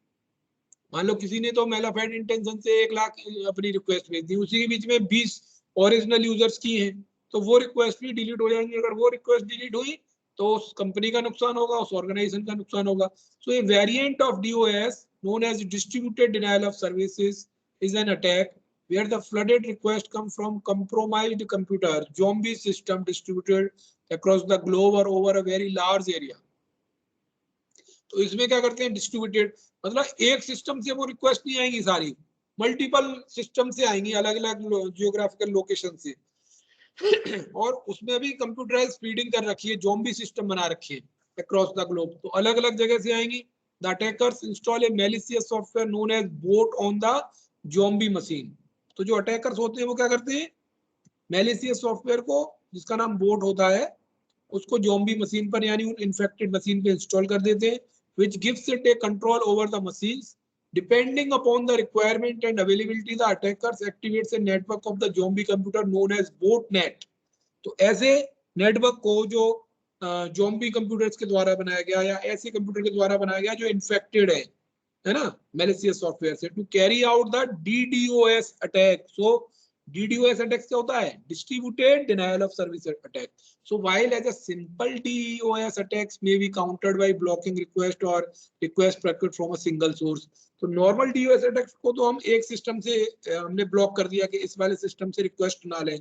मान लो किसी ने तो मेलाफाइड इंटेंशन से 1,00,000 अपनी रिक्वेस्ट भेज दी, उसी के बीच में 20 ओरिजिनल यूजर्स की हैं तो वो रिक्वेस्ट भी डिलीट हो जाएंगी। अगर वो रिक्वेस्ट डिलीट हुई तो उस कंपनी का नुकसान होगा, उस ऑर्गेनाइजेशन का नुकसान होगा. So a variant of DOS known as distributed denial of services is an attack where the flooded request come from compromised computer zombie system distributed across the globe or over a very large area. तो इसमें क्या करते हैं, distributed मतलब एक system से वो request नहीं आएंगी सारी, मल्टीपल सिस्टम से आएंगी, अलग अलग जियोग्राफिकल लोकेशन से. और उसमें भी कंप्यूटराइज फीडिंग कर रखी है, ज़ॉम्बी सिस्टम बना रखी है अक्रॉस द ग्लोब, तो अलग अलग जगह से आएंगी. The attackers install a malicious software known as bot on the zombie machine. तो जो अटैकर्स होते हैं वो क्या करते हैं, मैलिशियस सॉफ्टवेयर को जिसका नाम बोट होता है उसको ज़ॉम्बी मशीन पर यानी उन इन्फेक्टेड मशीन पे इंस्टॉल कर देते हैं, which gives it a control over the machines. Depending upon the requirement and availability, the attackers activates a network of the zombie computer known as botnet. तो ऐसे network को जो zombie computers के द्वारा बनाया गया या ऐसे कंप्यूटर के द्वारा बनाया गया जो इन्फेक्टेड है ना malicious सॉफ्टवेयर से, to carry out the DDoS attack. So DDoS attack क्या होता है, distributed denial of service attack. So while as a simple DDoS attacks may be countered by blocking request or request packet from a single source. तो normal DDoS attacks को तो हम एक system से हमने ब्लॉक कर दिया कि इस वाले सिस्टम से रिक्वेस्ट ना लें,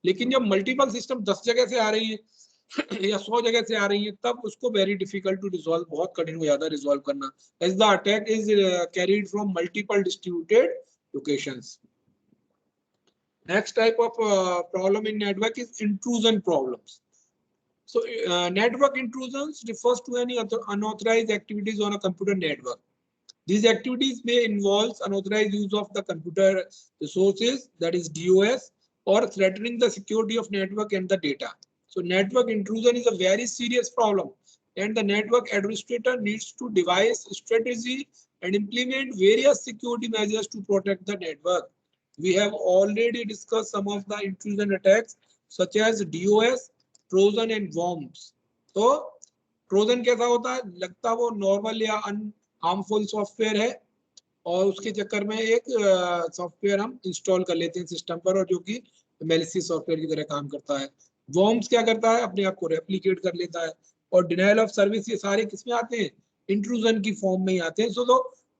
लेकिन जब मल्टीपल सिस्टम 10 जगह से आ रही है या 100 जगह से आ रही है तब उसको वेरी डिफिकल्ट टू रिजॉल्व, बहुत कठिन हो जाता है रिजॉल्व करना, as the attack is carried from multiple distributed locations. Next type of problem in network is intrusion problems. So network intrusions refers to any unauthorized activities on a computer network. These activities may involve unauthorized use of the computer resources, that is DOS, or threatening the security of network and the data. So network intrusion is a very serious problem, and the network administrator needs to devise strategy and implement various security measures to protect the network. We have already discussed some of the intrusion attacks such as DOS, Trojan and worms. तो Trojan कैसा होता है, लगता वो normal या harmful software है और उसके चक्कर में एक सॉफ्टवेयर हम इंस्टॉल कर लेते हैं सिस्टम पर और जो कि मैलिशियस सॉफ्टवेयर की तरह काम करता है. वर्म्स क्या करता है, अपने आप को रेप्लिकेट कर लेता है. और डिनायल ऑफ सर्विस ये सारे किसमें आते हैं, इंट्रूजन की फॉर्म में ही आते हैं. So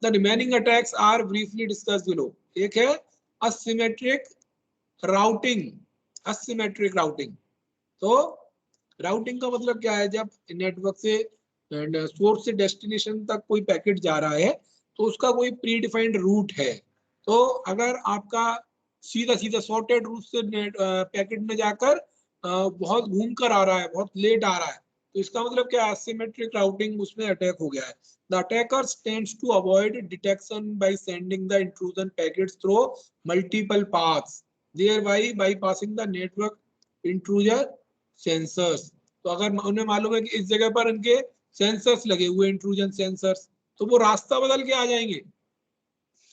the remaining attacks are briefly discussed below. एक है असिमेट्रिक राउटिंग. असिमेट्रिक राउटिंग, तो राउटिंग का मतलब क्या है, जब नेटवर्क से सोर्स से डेस्टिनेशन तक कोई पैकेट जा रहा है तो उसका कोई प्री डिफाइंड रूट है. तो अगर आपका सीधा सीधा सॉर्टेड रूट से पैकेट में जाकर बहुत घूम कर आ रहा है, बहुत लेट आ रहा है, तो इसका मतलब क्या है, असिमेट्रिक राउटिंग उसमें अटैक हो गया है. The attackers tends to avoid detection by sending the intrusion packets through multiple paths, thereby bypassing the network intrusion sensors. तो अगर उन्हें मालूम है कि इस जगह पर इनके सेंसर्स लगे हुए, इंट्रूजन सेंसर्स, तो वो रास्ता बदल के आ जाएंगे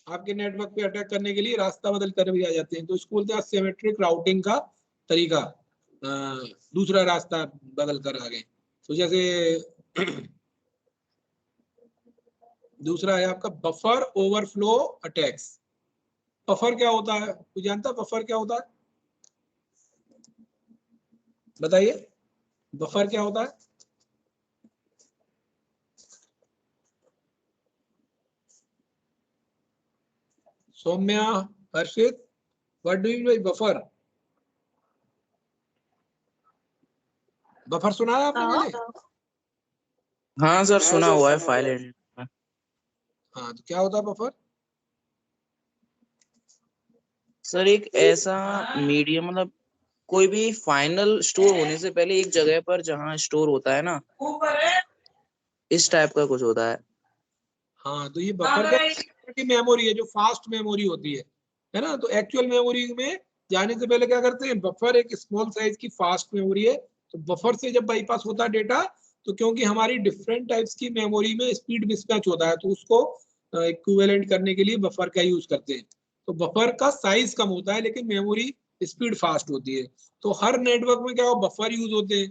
आपके नेटवर्क पे अटैक करने के लिए, रास्ता बदल कर भी आ जाते हैं. तो इसको बोलते हैं असिमेट्रिक राउटिंग का तरीका, दूसरा रास्ता बदल कर आ गए. तो जैसे दूसरा है आपका बफर ओवरफ्लो अटैक्स. बफर क्या होता है, कोई जानता है बफर क्या होता है, बताइए बफर क्या होता है. Soumya, Harshit, what do you mean buffer. Buffer सुना है आपने पहले. हाँ सर सुना हुआ है फाइल एडिट. हाँ, तो क्या होता है बफर. सर एक ऐसा मीडियम, मतलब कोई भी फाइनल स्टोर होने से पहले एक जगह पर जहाँ स्टोर होता है ना, इस टाइप का कुछ होता है. हाँ, तो ये बफर की मेमोरी है जो फास्ट मेमोरी होती है ना. तो एक्चुअल मेमोरी में जाने से पहले क्या करते हैं, बफर एक स्मॉल साइज की फास्ट मेमोरी है. तो बफर से जब बाईपास होता है डेटा, तो क्योंकि हमारी डिफरेंट टाइप्स की मेमोरी में स्पीड मिसमैच होता है, तो उसको इक्विवेलेंट करने के लिए बफर का यूज करते हैं. तो बफर का साइज कम होता है लेकिन मेमोरी स्पीड फास्ट होती है. तो हर नेटवर्क में क्या हो, बफर यूज होते हैं.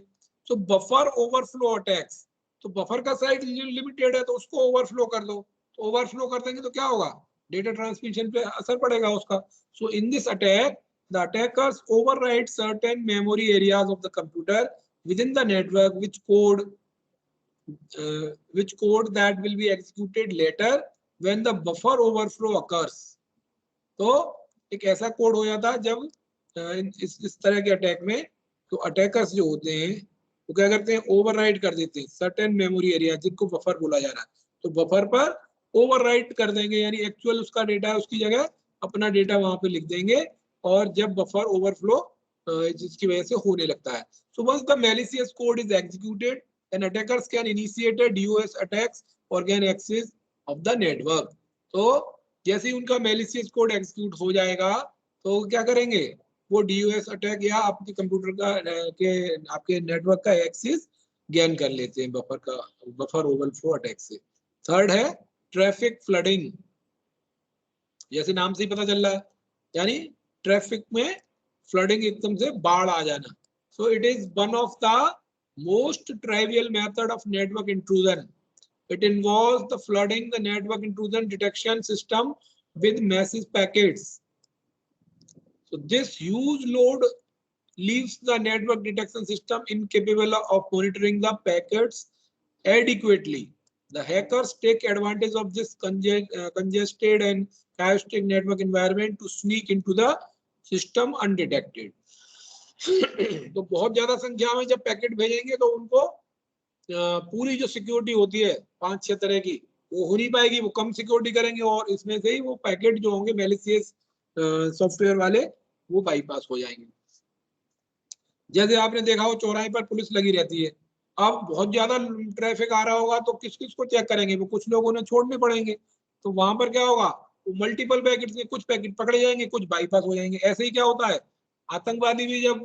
तो बफर ओवरफ्लो अटैक्स, तो बफर का साइज लिमिटेड है तो उसको ओवरफ्लो कर दो. तो ओवरफ्लो कर देंगे तो क्या होगा, डेटा ट्रांसमिशन पे असर पड़ेगा उसका. So in this attack the attackers override certain memory areas of the computer within the network which code that will be executed later when the buffer overflow occurs. तो एक ऐसा कोड हो जाता है जब इस तरह के अटैक में, तो अटैकर्स जो होते हैं तो क्या करते हैं, ओवरराइट कर देते हैं सर्टेन मेमोरी एरिया जिनको बफर बोला जा रहा है, तो बफर पर ओवरराइट कर देंगे, यानी एक्चुअल उसका डेटा है उसकी जगह अपना डेटा वहां पे लिख देंगे, और जब बफर ओवरफ्लो जिसकी वजह से होने लगता है. So once the malicious code is executed and attackers can initiate DOS attacks और can access of the network. तो जैसे ही उनका मैलिशियस कोड एग्जीक्यूट हो जाएगा तो क्या करेंगे, वो DOS अटैक या आपके कंप्यूटर का आपके नेटवर्क का एक्सेस गेन कर लेते हैं बफर ओवरफ्लो अटैक से. थर्ड है ट्रैफिक फ्लडिंग. जैसे नाम से ही पता चल रहा है, यानी ट्रैफिक में फ्लडिंग, एकदम से बाढ़ आ जाना. सो it is one of the most trivial method of network intrusion. It involves the flooding the network intrusion detection system with massive packets. So this huge load leaves the network detection system incapable of monitoring the packets adequately. The hackers take advantage of this congested and chaotic network environment to sneak into the system undetected. तो बहुत ज्यादा संख्या में जब packet भेजेंगे तो उनको पूरी जो सिक्योरिटी होती है 5-6 तरह की वो हो नहीं पाएगी, वो कम सिक्योरिटी करेंगे और इसमें से ही वो पैकेट जो होंगे मैलिशियस सॉफ्टवेयर वाले वो बाईपास हो जाएंगे. जैसे आपने देखा हो चौराहे पर पुलिस लगी रहती है, अब बहुत ज्यादा ट्रैफिक आ रहा होगा तो किस किस को चेक करेंगे, वो कुछ लोग उन्हें छोड़ने पड़ेंगे, तो वहां पर क्या होगा, वो मल्टीपल पैकेट में कुछ पैकेट पकड़े जाएंगे, कुछ बाईपास हो जाएंगे. ऐसे ही क्या होता है, आतंकवादी भी जब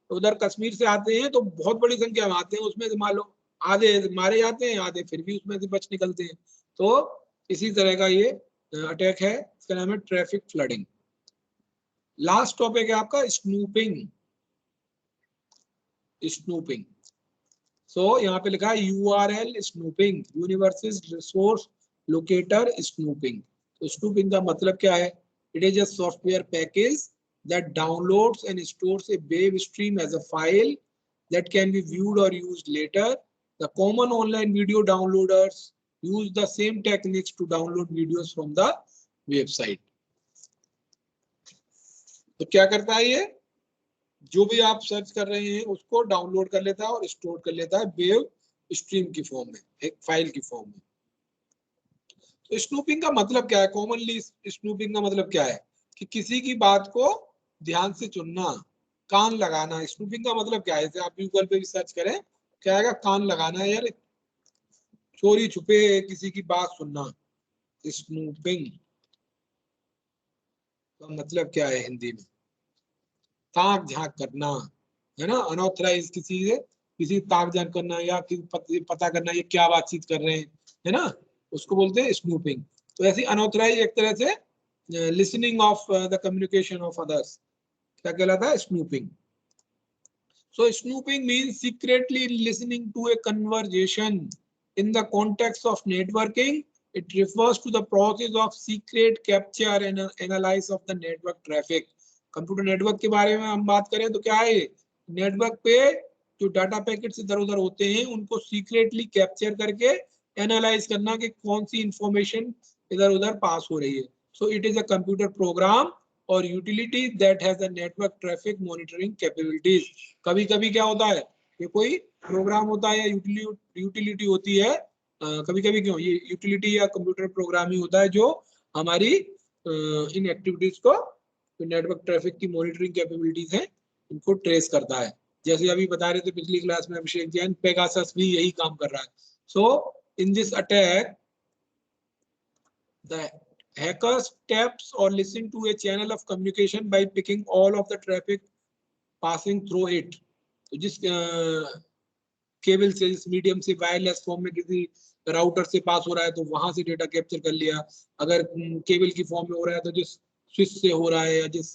उधर कश्मीर से आते हैं तो बहुत बड़ी संख्या में आते हैं, उसमें से मान लो आधे मारे जाते हैं, आधे फिर भी उसमें से बच निकलते हैं. तो इसी तरह का ये अटैक है, इसका नाम है ट्रैफिक फ्लडिंग. लास्ट टॉपिक है आपका स्नूपिंग. स्नूपिंग, सो यहाँ पे लिखा है URL snooping, universal resource locator snooping. तो स्नूपिंग का मतलब क्या है, it is a software package that downloads and stores a web stream as a file that can be viewed or used later. The common online video downloaders use the same techniques to download videos from the website. तो क्या करता है ये, जो भी आप search कर रहे हैं उसको डाउनलोड कर लेता है और स्टोर कर लेता है वेब स्ट्रीम की फॉर्म में, एक फाइल की फॉर्म में. तो स्नूपिंग का मतलब क्या है, कॉमनली स्नूपिंग का मतलब क्या है कि किसी की बात को ध्यान से चुनना, कान लगाना. स्नूपिंग का मतलब क्या है, जैसे आप गूगल पे भी सर्च करें क्या आएगा, कान लगाना है, यार चोरी छुपे किसी की बात सुनना. स्नूपिंग का मतलब क्या है हिंदी में, ताक झांक करना, है ना. अनऑथराइज किसी ताक झांक करना या पता करना ये क्या बातचीत कर रहे हैं, है ना, उसको बोलते हैं स्नूपिंग. तो ऐसी अनऑथराइज एक तरह से listening of the communication of others क्या कहलाता है, snooping. So snooping means secretly listening to a conversation in the context of networking. It refers to the process of secret capture and analysis of the network traffic. Computer network के बारे में हम बात करें तो क्या है, नेटवर्क पे जो डाटा पैकेट्स इधर उधर होते हैं उनको सीक्रेटली कैप्चर करके एनालाइज करना कि कौन सी इंफॉर्मेशन इधर उधर पास हो रही है. So it is a computer program और utility that has a network traffic monitoring capabilities. कभी कभी क्या होता है, ये कोई प्रोग्राम होता है या यूटिलिटी होती है, कभी कभी क्यों ये यूटिलिटी या कंप्यूटर प्रोग्राम ही होता है जो हमारी इन एक्टिविटीज को, जो नेटवर्क ट्रैफिक की मॉनिटरिंग कैपेबिलिटीज है इनको ट्रेस करता है. जैसे अभी बता रहे थे पिछली क्लास में अभिषेक जैन, पेगासस भी यही काम कर रहा है. So in this attack the hackers taps or listen to a channel of communication by picking all of the traffic passing through it. तो जिस केबल से, जिस मीडियम से वायरलेस फॉर्म में किसी राउटर से पास हो रहा है तो वहां से डेटा कैप्चर कर लिया, अगर केबल की फॉर्म में हो रहा है तो जिस स्विच से हो रहा है या जिस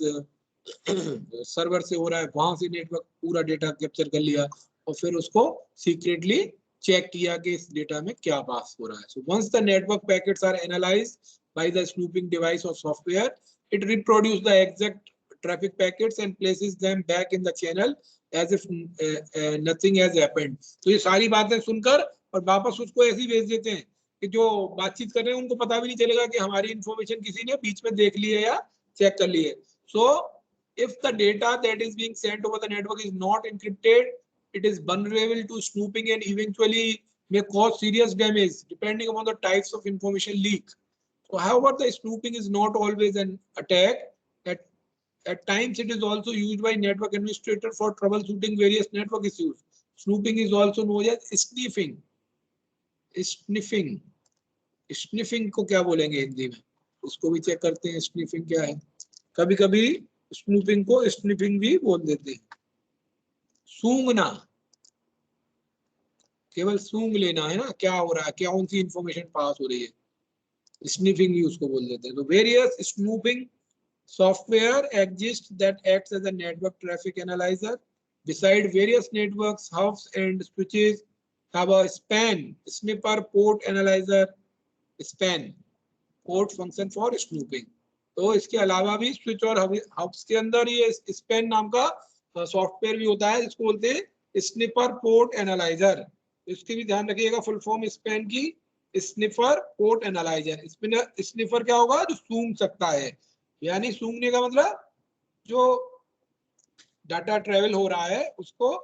सर्वर से हो रहा है वहां से नेटवर्क पूरा डेटा कैप्चर कर लिया और फिर उसको सीक्रेटली चेक किया कि इस डेटा में क्या पास हो रहा है. So once the network packets are analysed by the snooping device or software, it reproduce the exact traffic packets and places them back in the channel as if nothing has happened. तो ये सारी बातें सुनकर और वापस उसको ऐसे ही भेज देते हैं कि जो बातचीत कर रहे हैं उनको पता भी नहीं चलेगा कि हमारी इंफॉर्मेशन किसी ने बीच में देख ली है या चेक कर ली है. So if the data that is being sent over the network is not encrypted, it is vulnerable to snooping and eventually may cause serious damage depending upon the types of information leak. So however, the snooping is not always an attack. At times it is also used by network administrator for troubleshooting various network issues. Snooping is also known as sniffing. Sniffing. Sniffing को क्या बोलेंगे हिंदी में? उसको भी check करते हैं. Sniffing क्या है? कभी-कभी स्नूपिंग को स्निफिंग भी बोल देते हैं. सूंघना, केवल सूंघ लेना है ना, क्या हो रहा है, क्या कौन सी इंफॉर्मेशन पास हो रही है, स्निफिंग भी उसको बोल देते हैं. तो various snooping software exist that acts as a network traffic analyser. Beside various networks, hubs and switches have a span, sniffer, port analyzer, span, port function for snooping. तो इसके अलावा भी स्विच और हब्स के अंदर ये स्पैन नाम का सॉफ्टवेयर भी होता है जिसको बोलते हैं स्निफर पोर्ट एनालाइजर. इसके भी ध्यान रखिएगा फुल फॉर्म स्पैन की, स्निफर पोर्ट एनालाइजर. स्निफर क्या होगा? जो सूंघ सकता है, यानी सूंघने का मतलब जो डाटा ट्रेवल हो रहा है उसको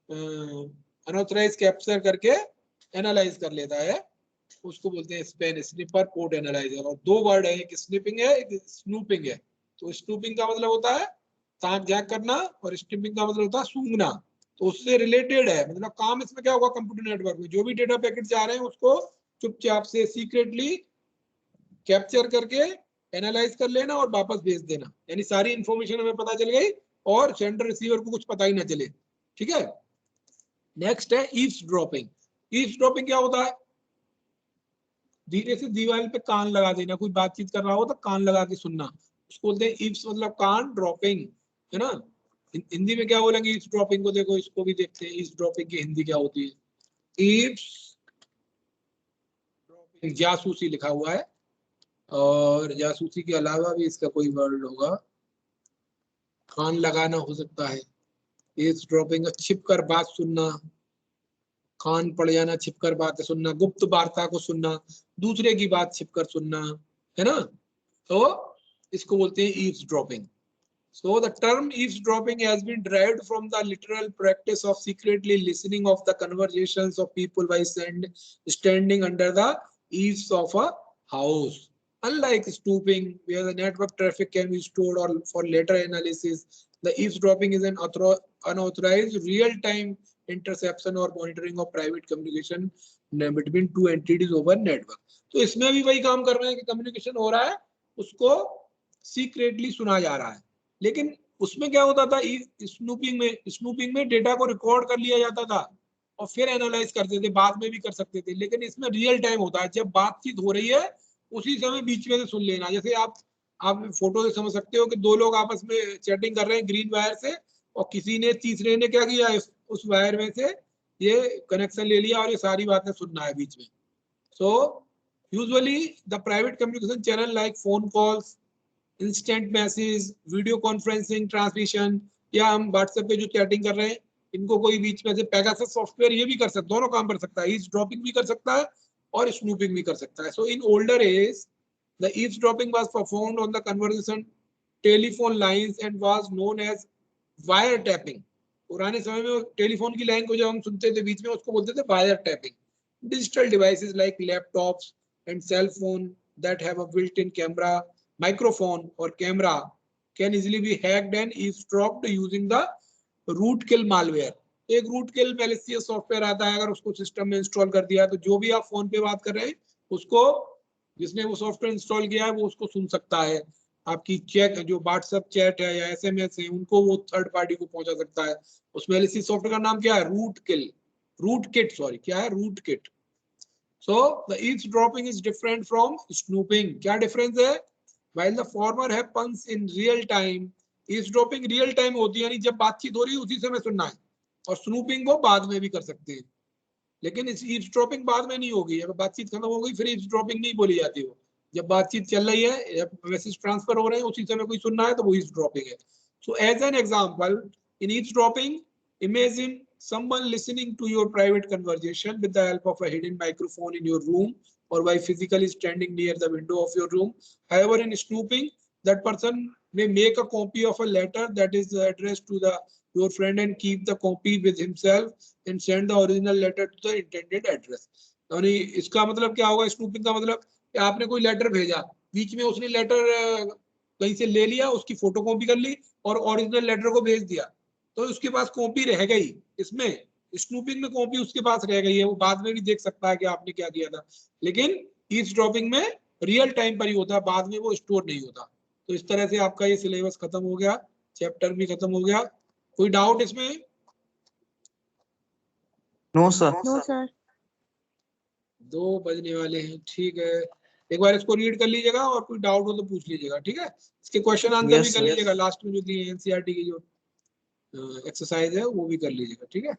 अनऑथराइज कैप्चर करके एनालाइज कर लेता है, उसको बोलते हैं स्पैन, स्निफर पोर्ट एनालाइजर. और दो वर्ड है, एक स्निपिंग है, एक स्नूपिंग है. तो स्नूपिंग का मतलब होता है ताक झांक करना और स्निपिंग का मतलब होता है सूंघना. तो उससे रिलेटेड है, मतलब काम इसमें क्या होगा, कंप्यूटर नेटवर्क में जो भी डेटा पैकेट जा रहे हैं उसको चुपचाप से सीक्रेटली कैप्चर करके एनालाइज कर लेना और वापस भेज देना, यानी सारी इंफॉर्मेशन हमें पता चल गई और सेंडर रिसीवर को कुछ पता ही ना चले. ठीक है. नेक्स्ट है ईव्सड्रॉपिंग. ईव्सड्रॉपिंग क्या होता है? धीरे से दीवार पे कान लगा देना, कोई बातचीत कर रहा हो तो कान लगा के सुनना, उसको बोलते हैं ईव्स, मतलब कान ड्रॉपिंग, है ना. हिंदी में क्या बोलेंगे ईव्स ड्रॉपिंग को? देखो इसको भी देखते हैं, ईव्स ड्रॉपिंग की हिंदी क्या होती है. ईव्स ड्रॉपिंग, जासूसी लिखा हुआ है, और जासूसी के अलावा भी इसका कोई वर्ड होगा, कान लगाना हो सकता है. ईव्स ड्रॉपिंग, छिप कर बात सुनना, कान पड़ जाना, छिपकर बातें सुनना, गुप्त वार्ता को सुनना, दूसरे की बात छिपकर सुनना, है ना. तो इसको बोलते हैं eavesdropping. So the term eavesdropping has been derived from the literal practice of secretly listening of the conversations of people by standing under the eaves of a house. Unlike snooping, where the network traffic can be stored or for later analysis, the eavesdropping is an unauthorized real-time interception or monitoring of private communication between two entities over network. तो इसमें भी वही काम कर रहे हैं कि communication हो रहा है, उसको सीक्रेटली सुना जा रहा है. लेकिन उसमें क्या होता था, स्नूपिंग में डेटा को रिकॉर्ड कर लिया जाता था और फिर एनालाइज करते थे, बाद में भी कर सकते थे. लेकिन इसमें रियल टाइम होता है, जब बातचीत हो रही है उसी समय बीच में से सुन लेना. जैसे आप फोटो से समझ सकते हो कि दो लोग आपस में चैटिंग कर रहे हैं ग्रीन वायर से, और किसी ने तीसरे ने क्या किया, उस वायर में से ये कनेक्शन ले लिया और ये सारी बातें सुनना है बीच में. So usually the private communication channel like phone calls, instant message, video conferencing, transmission, या हम व्हाट्सएप पे जो चैटिंग कर रहे हैं, इनको कोई बीच में से पेगासस सॉफ्टवेयर ये भी कर सकता है, दोनों काम कर सकता है. ईव्सड्रॉपिंग भी कर सकता है और स्नूपिंग भी कर सकता है. So in older age the eavesdropping was performed on the conversation telephone lines and was known as wire tapping. पुराने समय में टेलीफोन की लाइन को जब हम सुनते थे बीच में, उसको बोलते थे wire tapping. Digital devices like laptops and cell phone that have a built in camera, microphone or camera can easily be hacked and eavesdropped using the rootkit malware. एक rootkit malicious सॉफ्टवेयर आता है, अगर उसको system में install कर दिया तो जो भी आप फोन पे बात कर रहे हैं उसको, जिसने वो सॉफ्टवेयर इंस्टॉल किया है वो उसको सुन सकता है. आपकी चैट, जो व्हाट्सएप चैट है या एसएमएस है, उनको वो थर्ड पार्टी को पहुंचा सकता है. उस मैलिशियस सॉफ्टवेयर का नाम क्या है? रूटकिट, सॉरी, क्या है? Rootkit. So the eavesdropping is different from snooping. क्या डिफरेंस है? While the former happens in real time, eavesdropping real time होती है, यानी जब बातचीत हो रही है उसी समय सुनना है, और स्नूपिंग को बाद में भी कर सकते हैं. लेकिन इस ईव्सड्रॉपिंग बाद में नहीं होगी, अगर बातचीत खत्म हो गई फिर ईव्सड्रॉपिंग नहीं बोली जाती. वो जब बातचीत चल रही है या मैसेज ट्रांसफर हो रहे हैं उसी समय कोई सुनना है तो वो ईज़ड्रॉपिंग है. So as an example, in eavesdropping, imagine someone listening to your private conversation with the help of a hidden microphone in your room or by physically standing near the window of your room. However, in snooping, that person may make a copy of a letter that is addressed to your friend and keep the copy with himself and send the original letter to the intended address. यानी इसका मतलब क्या होगा? Snooping का मतलब कि आपने कोई लेटर भेजा, बीच में उसने लेटर कहीं से ले लिया, उसकी फोटो कॉपी कर ली और ओरिजिनल लेटर को भेज दिया, तो उसके पास कॉपी रह गई. इसमें स्नूपिंग में कॉपी उसके पास रह गई है, वो बाद में भी देख सकता है कि आपने क्या किया था. लेकिन ईज़ड्रॉपिंग में रियल टाइम पर ही होता है, बाद में वो स्टोर नहीं होता. तो इस तरह से आपका ये सिलेबस खत्म हो गया, चैप्टर भी खत्म हो गया. कोई डाउट इसमें? No sir. No, sir. 2 बजने वाले हैं. ठीक है, एक बार इसको रीड कर लीजिएगा और कोई डाउट हो तो पूछ लीजिएगा. ठीक है, इसके क्वेश्चन आंसर Yes, भी कर sir. लीजिएगा, लास्ट में जो दिए एनसीईआरटी की जो एक्सरसाइज है वो भी कर लीजिएगा. ठीक है.